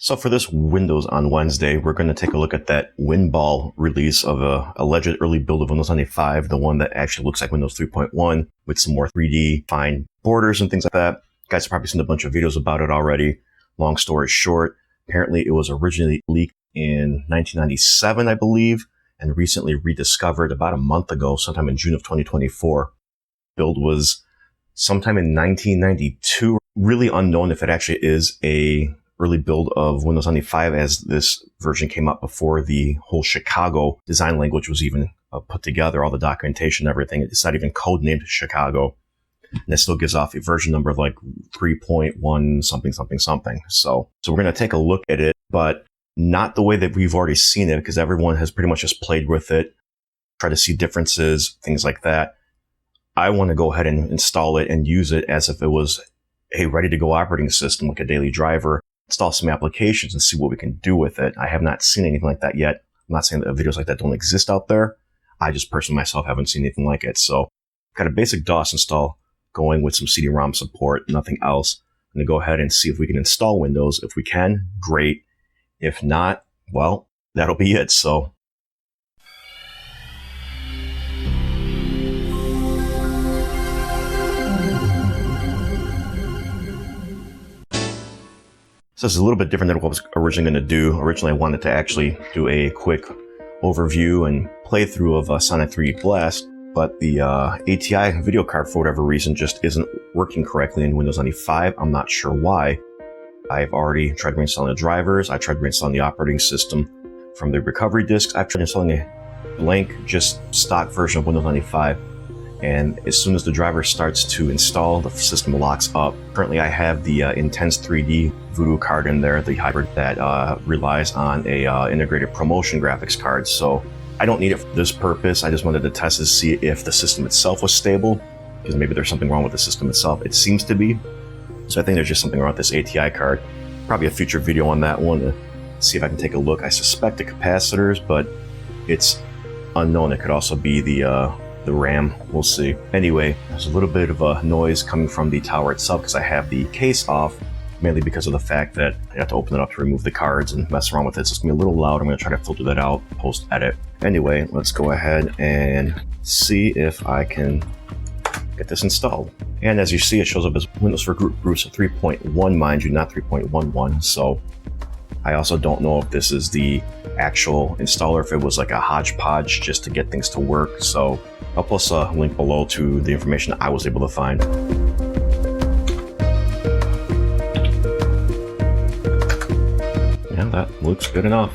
So for this Windows on Wednesday, we're going to take a look at that WinBall release of a alleged early build of Windows 95, the one that actually looks like Windows 3.1 with some more 3D fine borders and things like that. You guys have probably seen a bunch of videos about it already. Long story short, apparently it was originally leaked in 1997, I believe, and recently rediscovered about a month ago, sometime in June of 2024. Build was sometime in 1992. Really unknown if it actually is a early build of Windows 95, as this version came out before the whole Chicago design language was even put together, all the documentation and everything. It's not even codenamed Chicago. And it still gives off a version number of like 3.1 something, something, something. So we're going to take a look at it, but not the way that we've already seen it, because everyone has pretty much just played with it, try to see differences, things like that. I want to go ahead and install it and use it as if it was a ready-to-go operating system, like a daily driver, install some applications and see what we can do with it. I have not seen anything like that yet. I'm not saying that videos like that don't exist out there. I just personally myself haven't seen anything like it. So got a basic DOS install going with some CD-ROM support, nothing else. I'm going to go ahead and see if we can install Windows. If we can, great. If not, well, that'll be it. So this is a little bit different than what I was originally going to do. Originally, I wanted to actually do a quick overview and playthrough of Sonic 3D Blast, but the ATI video card, for whatever reason, just isn't working correctly in Windows 95. I'm not sure why. I've already tried reinstalling the drivers. I tried reinstalling the operating system from the recovery disks. I've tried installing a blank, just stock version of Windows 95. And as soon as the driver starts to install, the system locks up. Currently, I have the Intense 3D Voodoo card in there, the hybrid that relies on a integrated promotion graphics card. So I don't need it for this purpose. I just wanted to test to see if the system itself was stable, because maybe there's something wrong with the system itself. It seems to be. So I think there's just something wrong with this ATI card. Probably a future video on that one to see if I can take a look. I suspect the capacitors, but it's unknown. It could also be the RAM. We'll see. Anyway, there's a little bit of a noise coming from the tower itself because I have the case off, mainly because of the fact that I have to open it up to remove the cards and mess around with it. So it's going to be a little loud. I'm going to try to filter that out post-edit. Anyway, let's go ahead and see if I can get this installed. And as you see, it shows up as Windows for Groups 3.1, mind you, not 3.11. So I also don't know if this is the actual installer, if it was like a hodgepodge just to get things to work. So I'll post a link below to the information I was able to find. Yeah, that looks good enough.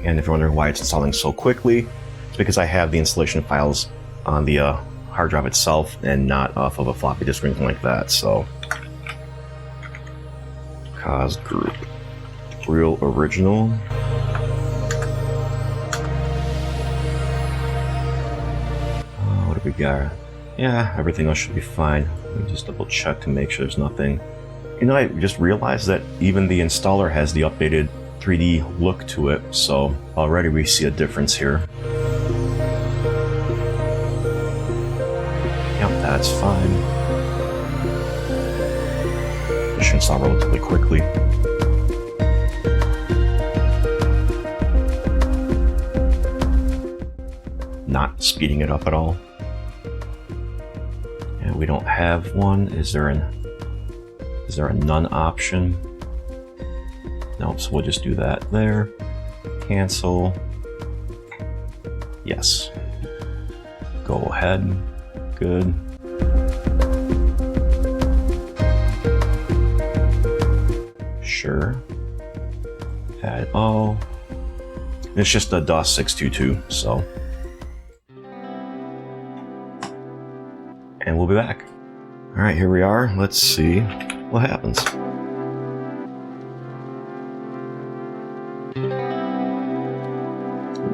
And if you're wondering why it's installing so quickly, it's because I have the installation files on the hard drive itself and not off of a floppy disk or anything like that. So, Cos Group, real original. What do we got? Yeah, everything else should be fine. Let me just double check to make sure there's nothing. You know, I just realized that even the installer has the updated 3D look to it, so already we see a difference here. Yep, that's fine. It should install relatively quickly. Not speeding it up at all. And we don't have one. Is there a none option? Nope, so we'll just do that there. Cancel. Yes. Go ahead. Good. Sure. Add all. It's just a DOS 622, so. And we'll be back. All right, here we are. Let's see what happens.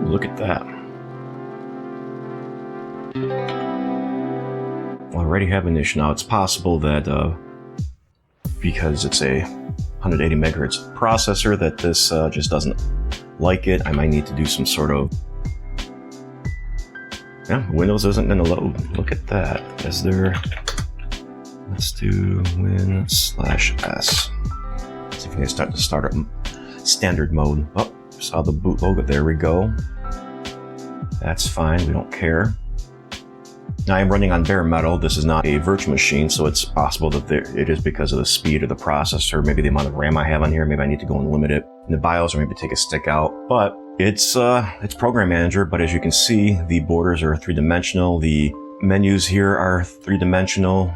Look at that. Already have an issue. Now it's possible that because it's a 180 megahertz processor that this just doesn't like it. I might need to do some sort of... Yeah, Windows isn't going to load. Look at that. Is there... Let's do Win/S. think I start to start up standard mode. Oh, saw the boot logo. There we go. That's fine. We don't care. Now I'm running on bare metal. This is not a virtual machine, so it's possible that it is because of the speed of the processor, maybe the amount of RAM I have on here. Maybe I need to go and limit it in the BIOS, or maybe take a stick out. But it's Program Manager. But as you can see, the borders are three-dimensional. The menus here are three-dimensional.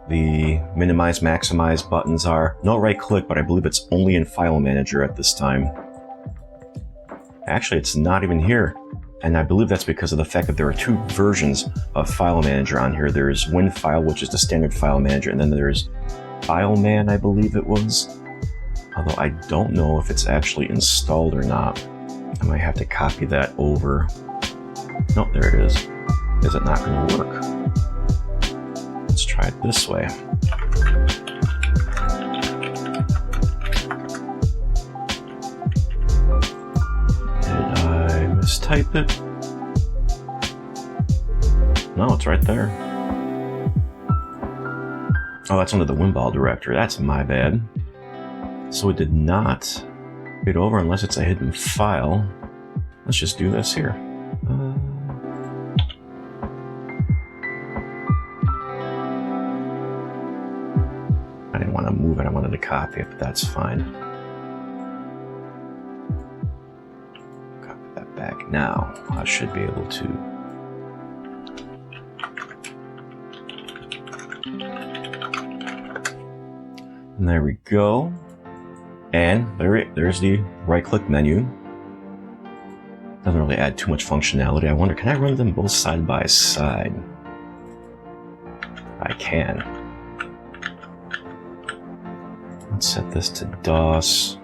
The minimize, maximize buttons are no right-click, but I believe it's only in File Manager at this time. Actually, it's not even here. And I believe that's because of the fact that there are two versions of File Manager on here. There's WinFile, which is the standard File Manager, and then there's FileMan, I believe it was. Although I don't know if it's actually installed or not. I might have to copy that over. Nope, there it is. Is it not going to work? Let's try it this way. Type it. No, it's right there. Oh, that's under the WinBall directory. That's my bad. So it did not get over unless it's a hidden file. Let's just do this here. I didn't want to move it. I wanted to copy it, but that's fine. Back now, I should be able to. And there we go. And there's the right-click menu. Doesn't really add too much functionality. I wonder, can I run them both side by side? I can. Let's set this to DOS.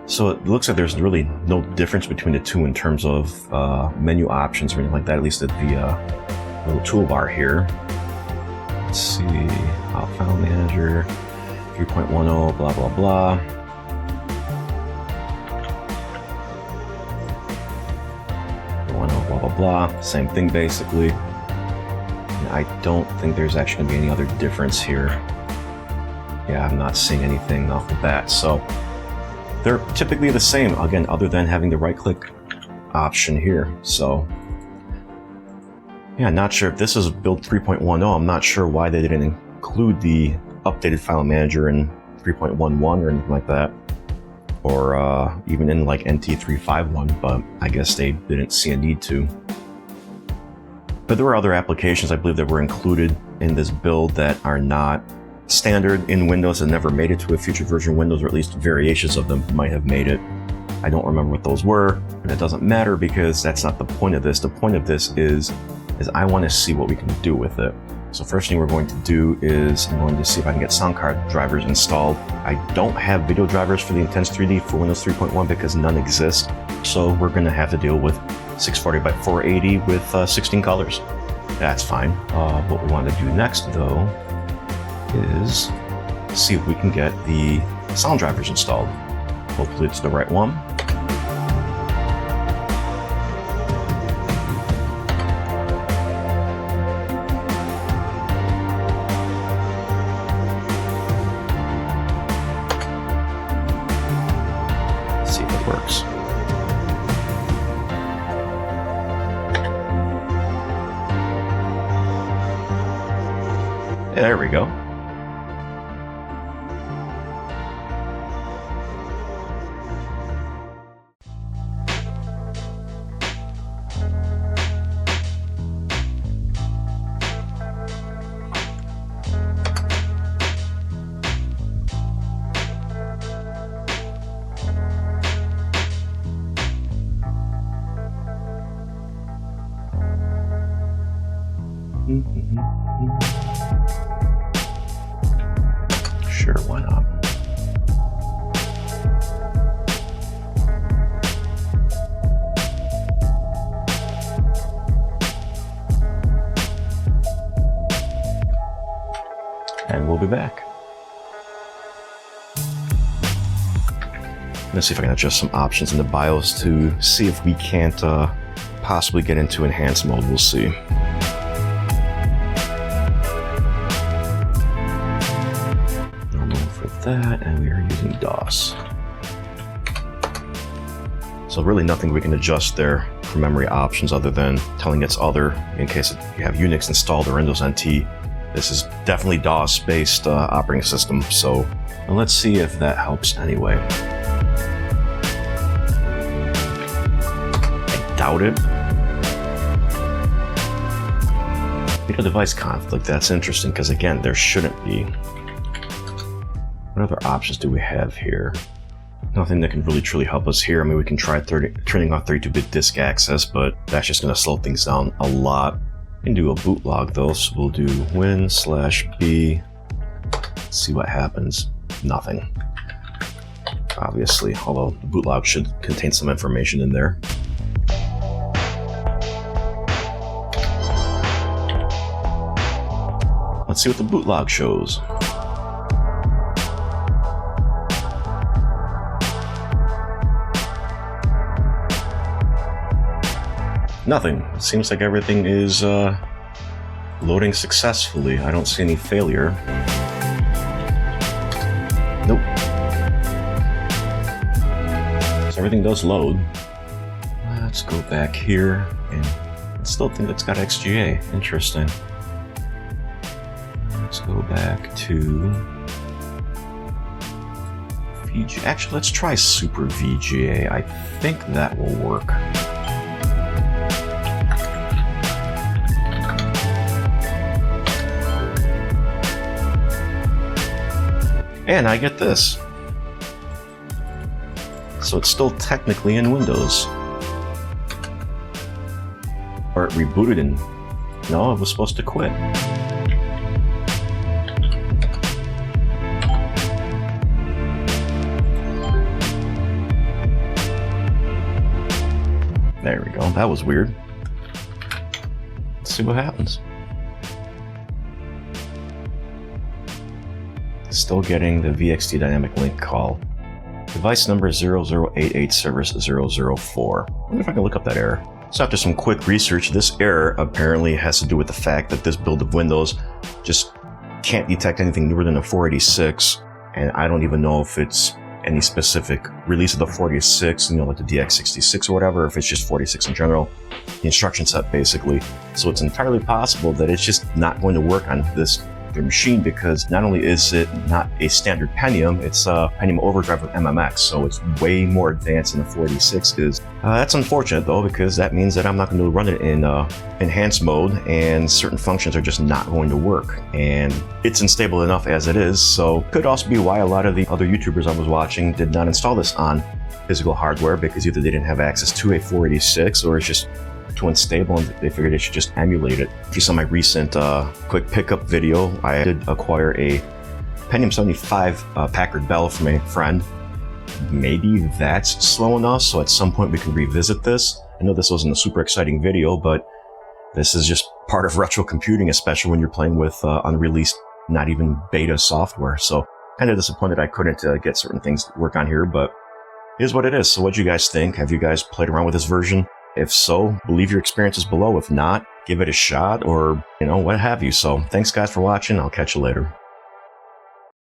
So it looks like there's really no difference between the two in terms of menu options or anything like that, at least at the little toolbar here. Let's see, File Manager, 3.10, blah, blah, blah. Blah, blah, blah. Same thing, basically. And I don't think there's actually going to be any other difference here. Yeah, I'm not seeing anything off the bat, so they're typically the same, again, other than having the right-click option here. So, yeah, not sure if this is build 3.10. I'm not sure why they didn't include the updated File Manager in 3.11 or anything like that, or even in like NT351, but I guess they didn't see a need to. But there were other applications, I believe, that were included in this build that are not standard in Windows and never made it to a future version of Windows, or at least variations of them might have made it. I don't remember what those were, and it doesn't matter because that's not the point of this. The point of this is I want to see what we can do with it. So first thing we're going to do is I'm going to see if I can get sound card drivers installed. I don't have video drivers for the Intense 3D for Windows 3.1 because none exist. So we're going to have to deal with 640 by 480 with 16 colors. That's fine. What we want to do next, though, is see if we can get the sound drivers installed. Hopefully it's the right one. Let's see if it works. There we go. Sure, why not? And we'll be back. Let's see if I can adjust some options in the BIOS to see if we can't possibly get into enhanced mode. We'll see. that, and we are using DOS. So really nothing we can adjust there for memory options other than telling it's other in case you have Unix installed or Windows NT. This is definitely DOS-based operating system, so let's see if that helps anyway. I doubt it. Beta device conflict, that's interesting because again, there shouldn't be. What other options do we have here? Nothing that can really truly help us here. I mean, we can try turning off 32-bit disk access, but that's just going to slow things down a lot. We can do a boot log though, so we'll do win/b. Let's see what happens. Nothing. Obviously, although the boot log should contain some information in there. Let's see what the boot log shows. Nothing. It seems like everything is loading successfully. I don't see any failure. Nope. So everything does load. Let's go back here, and I still think it's got XGA. Interesting. Let's go back to VGA. Actually, let's try Super VGA. I think that will work. And I get this. So it's still technically in Windows. Or it rebooted and... No, it was supposed to quit. There we go. That was weird. Let's see what happens. Still getting the VxD dynamic link call. Device number 0088 service 004. I wonder if I can look up that error. So after some quick research, this error apparently has to do with the fact that this build of Windows just can't detect anything newer than a 486, and I don't even know if it's any specific release of the 486, you know, like the DX66 or whatever, if it's just 46 in general, the instruction set basically. So it's entirely possible that it's just not going to work on this machine because not only is it not a standard Pentium, it's a Pentium overdrive with MMX, so it's way more advanced than the 486 is. That's unfortunate though, because that means that I'm not going to run it in enhanced mode, and certain functions are just not going to work, and it's unstable enough as it is. So could also be why a lot of the other YouTubers I was watching did not install this on physical hardware, because either they didn't have access to a 486 or it's just too unstable and they figured they should just emulate it. If you saw my recent quick pickup video, I did acquire a Pentium 75 Packard Bell from a friend. Maybe that's slow enough, so at some point we can revisit this. I know this wasn't a super exciting video, but this is just part of retro computing, especially when you're playing with unreleased, not even beta software. So kind of disappointed I couldn't get certain things to work on here, but it is what it is. So what do you guys think? Have you guys played around with this version? If so, leave your experiences below. If not, give it a shot, or, you know, what have you. So thanks guys for watching. I'll catch you later.